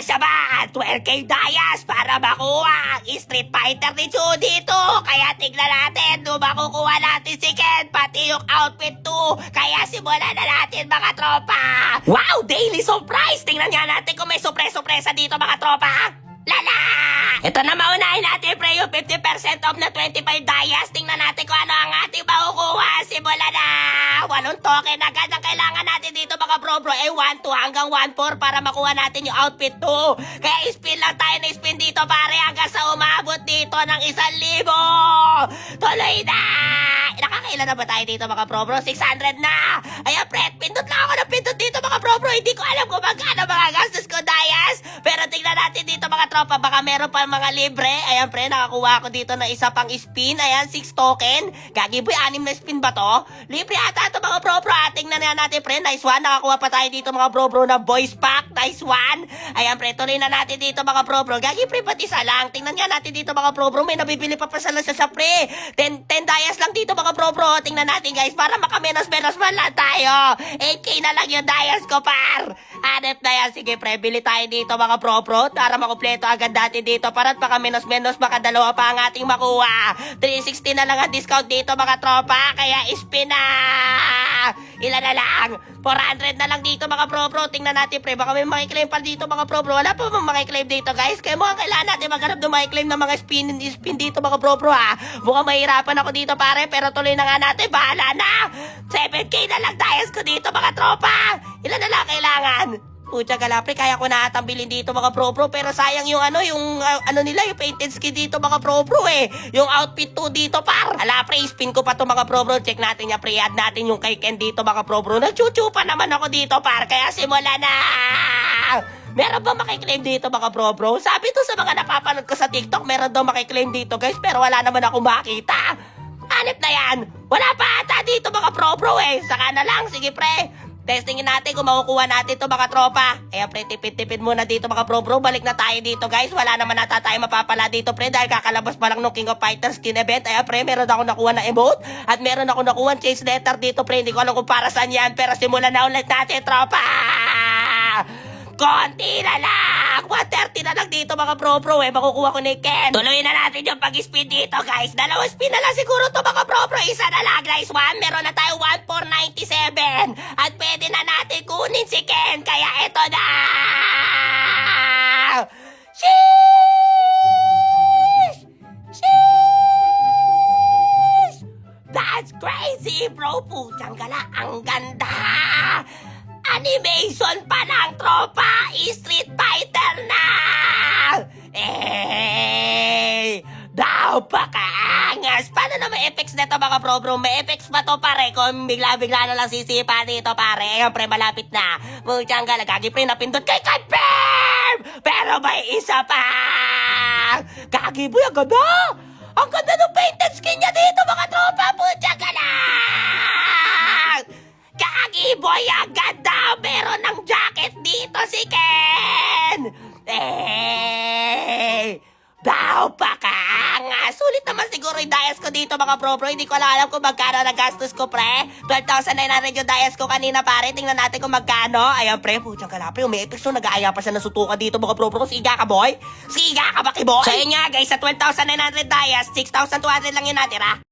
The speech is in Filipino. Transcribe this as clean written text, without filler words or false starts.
Kasya ba ang 12K Dias para makuha ang Street Fighter ni Chu dito? Kaya tignan natin kung makukuha natin si Ken, pati yung outfit 2. Kaya simulan na natin mga tropa. Wow! Daily surprise! Tingnan nga natin kung may surpresa dito mga tropa. Lala! Ito na maunahin natin pre yung 50% off na 25 Dias. Tingnan natin kung ano ang ating makukuha. Simula na! 8 token agad ang kailangan natin dito mga bro. 1-2 hanggang 1-4 para makuha natin yung outfit 2. Kaya spin lang tayo na spin dito pare hanggang sa umabot dito ng 1,000. Tuloy na! Nakakailan na ba tayo dito mga bro? 600 na! Ayan pre, pindot lang ako ng pindot dito mga bro. Hindi ko alam kung magkano mga gastos ko Dias. Pero tingnan natin dito mga tropa, baka meron pa mga libre. Ayan pre, nakakuha ako dito ng isa pang spin. Ayan, 6 token. Gagi boy, 6 na spin ba to? Libre ata ito mga bro. Tingnan na natin pre, nice one. Nakakuha pa tayo dito mga bro ng voice pack. Nice one. Ayan pre, tuloy na natin dito mga bro. Gagi pre, pati isa lang. Tingnan nga natin dito mga bro. May nabibili pa sa pre. 10 Dias lang dito mga bro. Tingnan natin guys, para makamenos-menos man lang tayo. 8K na lang yung Dias ko par. Hanep na yan. Sige pre, bili tayo dito mga bro. Para makumpleto agad natin dito. Para't baka menos-menos baka dalawa pa ang ating makuha. 360 na lang ang discount dito mga tropa. Kaya spin na. Ilan na lang? 400 na lang dito mga bro. Tingnan natin pre, baka may makiklaim pa dito mga bro. Wala pa bang makiklaim dito guys? Kaya mukhang kailangan natin maghanap ng makiklaim ng mga spin dito mga bro ha. Mukhang mahirapan ako dito pare, pero tuloy na nga natin. Bahala na. 7K na lang Dias ko dito mga tropa. Ilan na lang kailangan? Pucha galapre, kaya ko natambilin dito mga bro, pero sayang yung yung nila, yung painted skin dito mga bro eh. Yung outfit 2 dito par. Ala pre, spin ko pa to mga bro. Check natin ya pre, add natin yung kay Ken dito mga bro. Nagchuchu pa naman ako dito par, kaya simula na. Meron ba makiklaim dito mga bro? Sabi to sa mga napapanood ko sa TikTok, meron daw makiklaim dito guys, pero wala naman ako makita. Hanip na yan. Wala pa ata dito mga bro eh. Saka na lang, sige pre. Testingin natin kung makukuha natin to mga tropa. Kaya pre, tipid-tipid muna dito mga bro. Balik na tayo dito guys. Wala naman ata tayo mapapala dito pre, dahil kakalabas pa lang ng King of Fighters skin event. Kaya pre, meron ako nakuha na emote. At meron ako nakuha chase letter dito pre. Hindi ko alam kung para saan yan. Pero simulan na ulit natin tropa. Konti na lang! 130 na lang dito mga bro makukuha ko ni Ken. Tuloy na natin yung pag-spin dito guys. 2 spin na lang siguro to mga bro. Isa na lang guys. Meron na tayo 1,497. At pwede na natin kunin si Ken. Kaya eto na! Sheesh! Sheesh! That's crazy bro. Putsang gala. Ang ganda! Animation pa ng tropa! Street Fighter na! Napakaangas! Paano na may effects na to mga bro? May effects ba to pare? Kung bigla-bigla na lang sisipa dito pare. Ayan pre, malapit na. Muchang galagagi pre, napindot kay confirm! Pero may isa pa! Gagi boy, ang ganda! Ang ganda ng painted skin niya dito mga tropa! Muchang galang! Gagi boy, ang ganda! Meron ng jacket dito si Ken! Napakaangas! Sulit naman siguro yung Dias ko dito mga bro. Hindi ko alam kung magkano na gastos ko pre. 12,900 yung Dias ko kanina pare. Tingnan natin kung magkano. Ayan pre, putyang kalapre. Umi-effects so nag-aaya pa siya ng sutukan dito mga bro. Siga ka boy? Siga ka ba kiboy? So yun nga guys, sa 12,900 Dias, 6,200 lang yun natira.